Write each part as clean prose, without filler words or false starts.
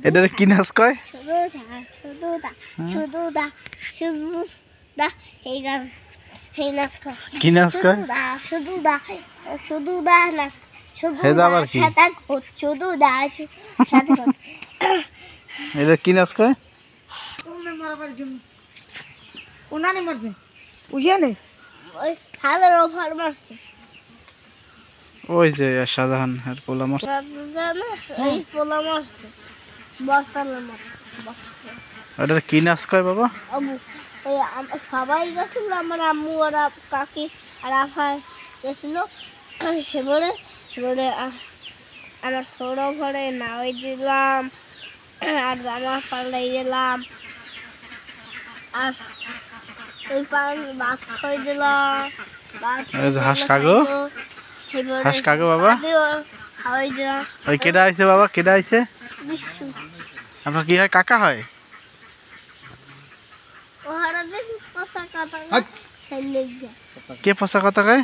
এটা কি নাচ কয়? কি নাচ কয়? এটা কি নাচ কয়? ওই যে শাহজাহান পোলা মাছ। ওটা কি নাচ কয় বাবা? সবাই গেছিল, আমার আম্মু আর কাকি আর আফা গেছিল। সেবারে আমার ছোট ঘরে নাওয়াই দিলাম আর জামা পাল্টাই দিলাম আর ওই ভাত খাই দিলাম। হাঁস কাগো, হাঁস কাগো বাবা। ওই কেডা আইছে বাবা? কেডা আইছে? আপনার কি হয়? কাকা হয়? কে পচা কথা কয়?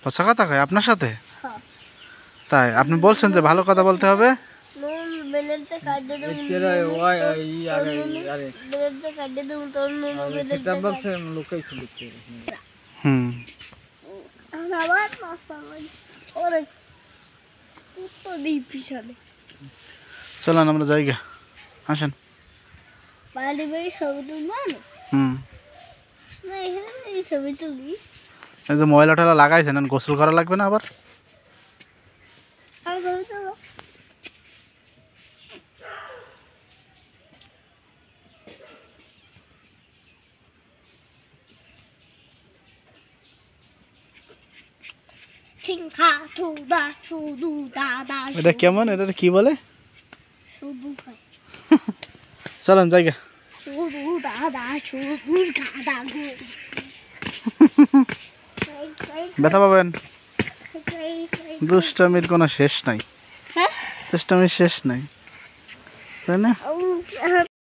পচা কথা কয় আপনার সাথে? তাই আপনি বলছেন যে ভালো কথা বলতে হবে। চলেন আমরা যাই গা, আসেন। এই যে ময়লা টয়লা লাগাইছেন, গোসল করা লাগবে না আবার? এটা কেমন? এটা কি বলে? চলেন জায়গা। ব্যথা পাবেন। দুষ্টামির কোনো শেষ নাই, দুষ্টামির শেষ নাই, তাই না?